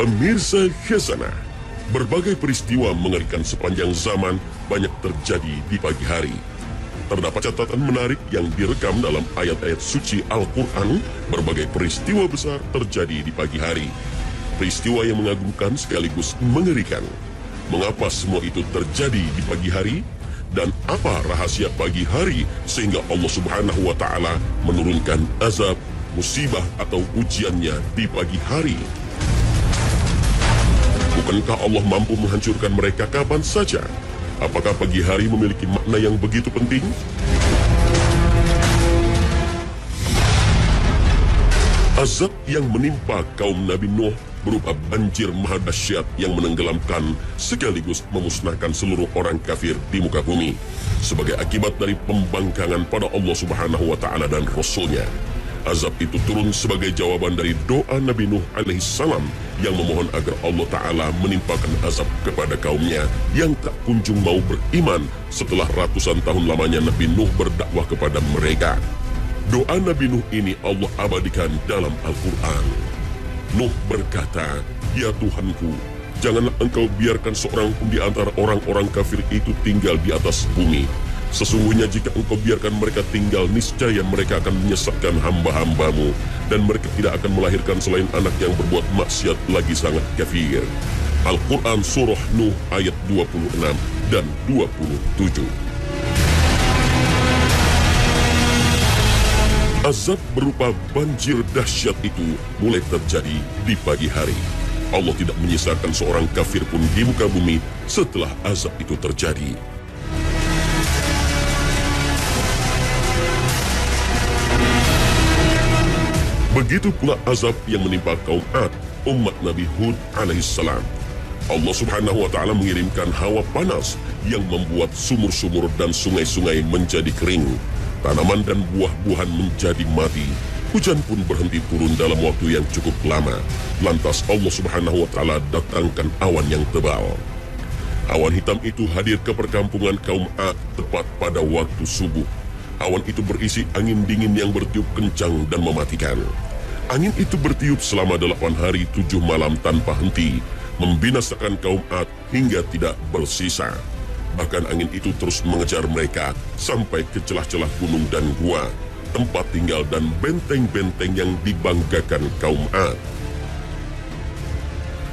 Pemirsa Khazanah, berbagai peristiwa mengerikan sepanjang zaman banyak terjadi di pagi hari. Terdapat catatan menarik yang direkam dalam ayat-ayat suci Al-Quran. Berbagai peristiwa besar terjadi di pagi hari. Peristiwa yang mengagumkan sekaligus mengerikan. Mengapa semua itu terjadi di pagi hari? Dan apa rahasia pagi hari sehingga Allah Subhanahu wa Ta'ala menurunkan azab, musibah atau ujiannya di pagi hari? Bukankah Allah mampu menghancurkan mereka kapan saja? Apakah pagi hari memiliki makna yang begitu penting? Azab yang menimpa kaum Nabi Nuh berupa banjir maha dahsyat yang menenggelamkan sekaligus memusnahkan seluruh orang kafir di muka bumi sebagai akibat dari pembangkangan pada Allah Subhanahu wa Ta'ala dan Rasul-Nya. Azab itu turun sebagai jawaban dari doa Nabi Nuh alaihissalam yang memohon agar Allah Ta'ala menimpakan azab kepada kaumnya yang tak kunjung mau beriman setelah ratusan tahun lamanya Nabi Nuh berdakwah kepada mereka. Doa Nabi Nuh ini Allah abadikan dalam Al-Quran. Nuh berkata, "Ya Tuhanku, janganlah engkau biarkan seorang pun di antara orang-orang kafir itu tinggal di atas bumi. Sesungguhnya jika engkau biarkan mereka tinggal, niscaya mereka akan menyesatkan hamba-hambamu, dan mereka tidak akan melahirkan selain anak yang berbuat maksiat lagi sangat kafir." Al-Quran Surah Nuh ayat 26 dan 27. Azab berupa banjir dahsyat itu mulai terjadi di pagi hari. Allah tidak menyisakan seorang kafir pun di muka bumi setelah azab itu terjadi. Begitu pula azab yang menimpa kaum Ad, umat Nabi Hud alaihissalam. Allah Subhanahu wa Ta'ala mengirimkan hawa panas yang membuat sumur-sumur dan sungai-sungai menjadi kering. Tanaman dan buah-buahan menjadi mati. Hujan pun berhenti turun dalam waktu yang cukup lama. Lantas Allah Subhanahu wa Ta'ala datangkan awan yang tebal. Awan hitam itu hadir ke perkampungan kaum Ad tepat pada waktu subuh. Awan itu berisi angin dingin yang bertiup kencang dan mematikan. Angin itu bertiup selama 8 hari 7 malam tanpa henti, membinasakan kaum Ad hingga tidak bersisa. Bahkan angin itu terus mengejar mereka sampai ke celah-celah gunung dan gua, tempat tinggal dan benteng-benteng yang dibanggakan kaum Ad.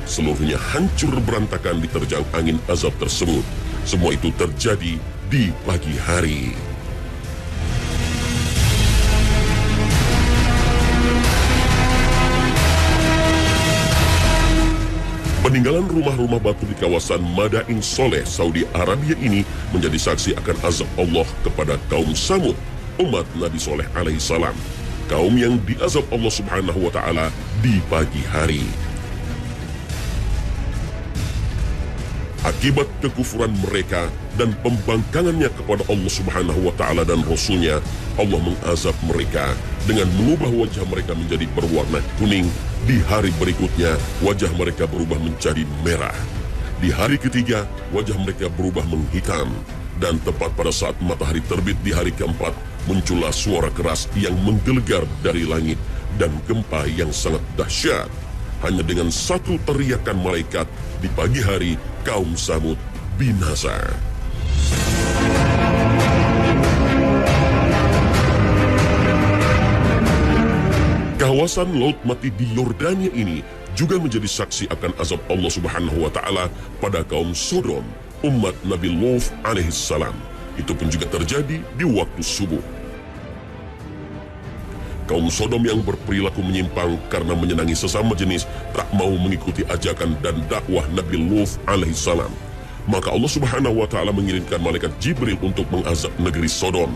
Seluruhnya hancur berantakan diterjang angin azab tersebut. Semua itu terjadi di pagi hari. Peninggalan rumah-rumah batu di kawasan Madain Soleh, Saudi Arabia ini menjadi saksi akan azab Allah kepada kaum Samud, umat Nabi Soleh alaihissalam. Kaum yang diazab Allah Subhanahu wa Ta'ala di pagi hari. Akibat kekufuran mereka dan pembangkangannya kepada Allah Subhanahu wa Ta'ala dan Rasul-Nya, Allah mengazab mereka dengan mengubah wajah mereka menjadi berwarna kuning. Di hari berikutnya, wajah mereka berubah menjadi merah. Di hari ketiga, wajah mereka berubah menghitam. Dan tepat pada saat matahari terbit di hari keempat, muncullah suara keras yang menggelegar dari langit dan gempa yang sangat dahsyat. Hanya dengan satu teriakan malaikat, di pagi hari kaum Samud binasa. Kawasan Laut Mati di Yordania ini juga menjadi saksi akan azab Allah Subhanahu wa Ta'ala pada kaum Sodom, umat Nabi Lot alaihissalam. Itu pun juga terjadi di waktu subuh. Kaum Sodom yang berperilaku menyimpang karena menyenangi sesama jenis tak mau mengikuti ajakan dan dakwah Nabi Lot alaihissalam. Maka Allah Subhanahu wa Ta'ala mengirimkan malaikat Jibril untuk mengazab negeri Sodom.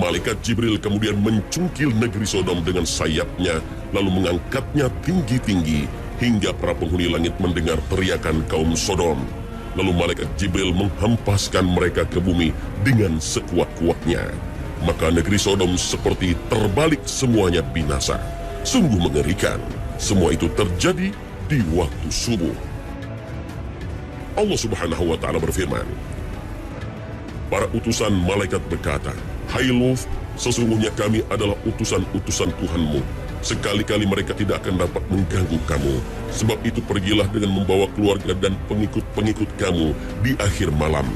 Malaikat Jibril kemudian mencungkil negeri Sodom dengan sayapnya, lalu mengangkatnya tinggi-tinggi hingga para penghuni langit mendengar teriakan kaum Sodom. Lalu malaikat Jibril menghempaskan mereka ke bumi dengan sekuat-kuatnya. Maka negeri Sodom seperti terbalik, semuanya binasa. Sungguh mengerikan. Semua itu terjadi di waktu subuh. Allah Subhanahu wa Ta'ala berfirman, para utusan malaikat berkata, "Hai Lot, sesungguhnya kami adalah utusan-utusan Tuhanmu. Sekali-kali mereka tidak akan dapat mengganggu kamu. Sebab itu pergilah dengan membawa keluarga dan pengikut-pengikut kamu di akhir malam.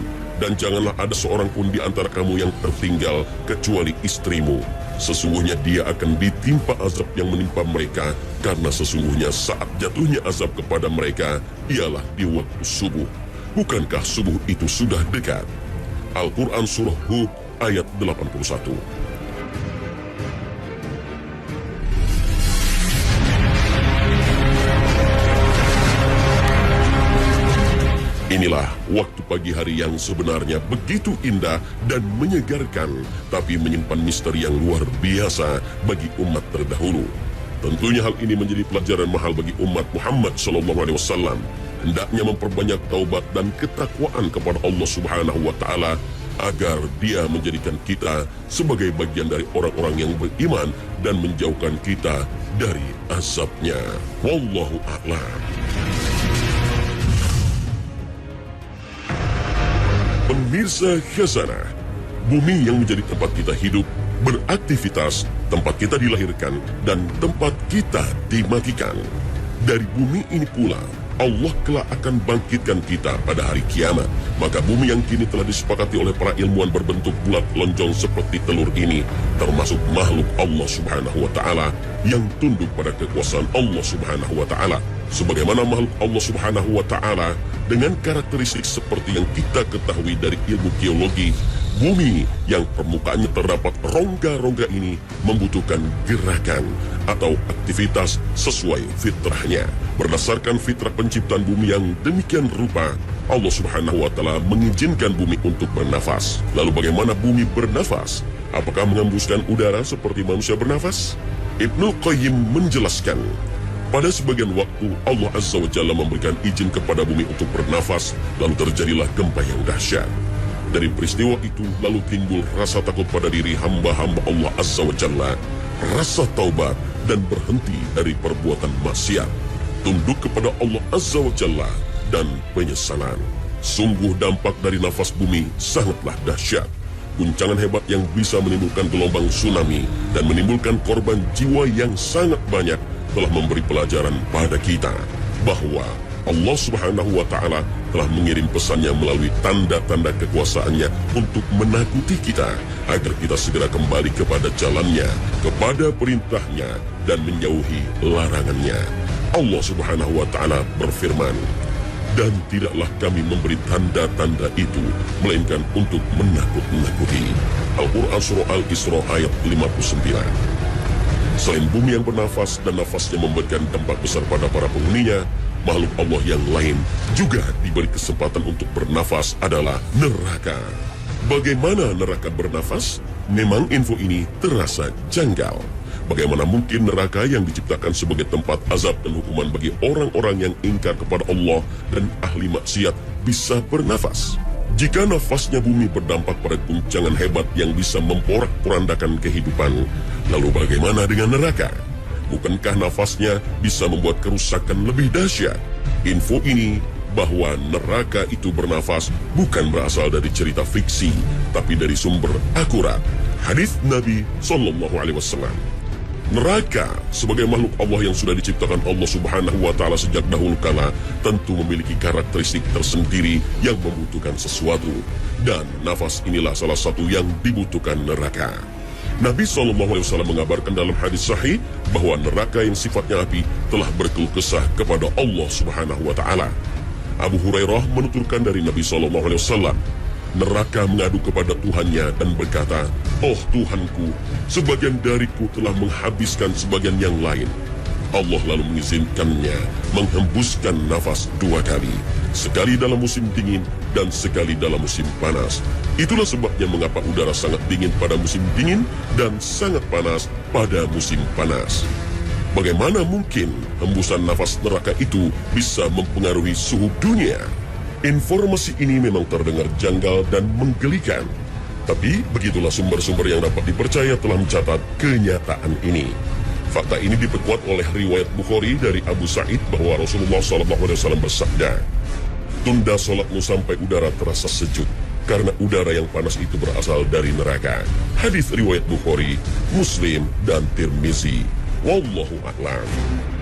Dan janganlah ada seorang pun di antara kamu yang tertinggal kecuali istrimu. Sesungguhnya dia akan ditimpa azab yang menimpa mereka, karena sesungguhnya saat jatuhnya azab kepada mereka ialah di waktu subuh. Bukankah subuh itu sudah dekat? Al-Quran Surah Hud ayat 81. Inilah waktu pagi hari yang sebenarnya begitu indah dan menyegarkan, tapi menyimpan misteri yang luar biasa bagi umat terdahulu. Tentunya hal ini menjadi pelajaran mahal bagi umat Muhammad SAW. Hendaknya memperbanyak taubat dan ketakwaan kepada Allah Subhanahu wa Ta'ala, agar Dia menjadikan kita sebagai bagian dari orang-orang yang beriman dan menjauhkan kita dari azabnya. Wallahu a'lam. Pemirsa Khazanah, bumi yang menjadi tempat kita hidup, beraktivitas, tempat kita dilahirkan, dan tempat kita dimatikan. Dari bumi ini pula, Allah kelak akan bangkitkan kita pada hari kiamat. Maka bumi yang kini telah disepakati oleh para ilmuwan berbentuk bulat lonjong seperti telur ini, termasuk makhluk Allah Subhanahu wa Ta'ala yang tunduk pada kekuasaan Allah Subhanahu wa Ta'ala. Sebagaimana makhluk Allah Subhanahu wa Ta'ala dengan karakteristik seperti yang kita ketahui dari ilmu geologi, bumi yang permukaannya terdapat rongga-rongga ini membutuhkan gerakan atau aktivitas sesuai fitrahnya. Berdasarkan fitrah penciptaan bumi yang demikian rupa, Allah Subhanahu wa Ta'ala mengizinkan bumi untuk bernafas. Lalu bagaimana bumi bernafas? Apakah mengembuskan udara seperti manusia bernafas? Ibnu Qayyim menjelaskan, pada sebagian waktu Allah Azza wa Jalla memberikan izin kepada bumi untuk bernafas, lalu terjadilah gempa yang dahsyat. Dari peristiwa itu lalu timbul rasa takut pada diri hamba-hamba Allah Azza wa Jalla, rasa taubat dan berhenti dari perbuatan maksiat, tunduk kepada Allah Azza wa Jalla dan penyesalan. Sungguh dampak dari nafas bumi sangatlah dahsyat. Guncangan hebat yang bisa menimbulkan gelombang tsunami dan menimbulkan korban jiwa yang sangat banyak telah memberi pelajaran pada kita bahwa Allah Subhanahu wa Ta'ala telah mengirim pesannya melalui tanda-tanda kekuasaannya untuk menakuti kita agar kita segera kembali kepada jalannya, kepada perintahnya, dan menjauhi larangannya. Allah Subhanahu wa Ta'ala berfirman, dan tidaklah kami memberi tanda-tanda itu melainkan untuk menakut-nakuti. Al-Quran Surah Al-Isra ayat 59. Selain bumi yang bernafas dan nafasnya memberikan dampak besar pada para penghuninya, makhluk Allah yang lain juga diberi kesempatan untuk bernafas adalah neraka. Bagaimana neraka bernafas? Memang info ini terasa janggal. Bagaimana mungkin neraka yang diciptakan sebagai tempat azab dan hukuman bagi orang-orang yang ingkar kepada Allah dan ahli maksiat bisa bernafas? Jika nafasnya bumi berdampak pada guncangan hebat yang bisa memporak-porandakan kehidupan, lalu bagaimana dengan neraka? Bukankah nafasnya bisa membuat kerusakan lebih dahsyat? Info ini bahwa neraka itu bernafas bukan berasal dari cerita fiksi, tapi dari sumber akurat, hadis Nabi SAW. Neraka sebagai makhluk Allah yang sudah diciptakan Allah Subhanahu wa Ta'ala sejak dahulu kala tentu memiliki karakteristik tersendiri yang membutuhkan sesuatu, dan nafas inilah salah satu yang dibutuhkan neraka. Nabi SAW mengabarkan dalam hadis sahih bahwa neraka yang sifatnya api telah berkeluh kesah kepada Allah Subhanahu wa Ta'ala. Abu Hurairah menuturkan dari Nabi SAW, neraka mengadu kepada Tuhannya dan berkata, "Oh Tuhanku, sebagian dariku telah menghabiskan sebagian yang lain." Allah lalu mengizinkannya menghembuskan nafas 2 kali, sekali dalam musim dingin dan sekali dalam musim panas. Itulah sebabnya mengapa udara sangat dingin pada musim dingin dan sangat panas pada musim panas. Bagaimana mungkin hembusan nafas neraka itu bisa mempengaruhi suhu dunia? Informasi ini memang terdengar janggal dan menggelikan. Tapi begitulah sumber-sumber yang dapat dipercaya telah mencatat kenyataan ini. Fakta ini diperkuat oleh riwayat Bukhari dari Abu Sa'id bahwa Rasulullah SAW bersabda, "Tunda sholatmu sampai udara terasa sejuk, karena udara yang panas itu berasal dari neraka." Hadis riwayat Bukhari, Muslim, dan Tirmizi. Wallahu a'lam.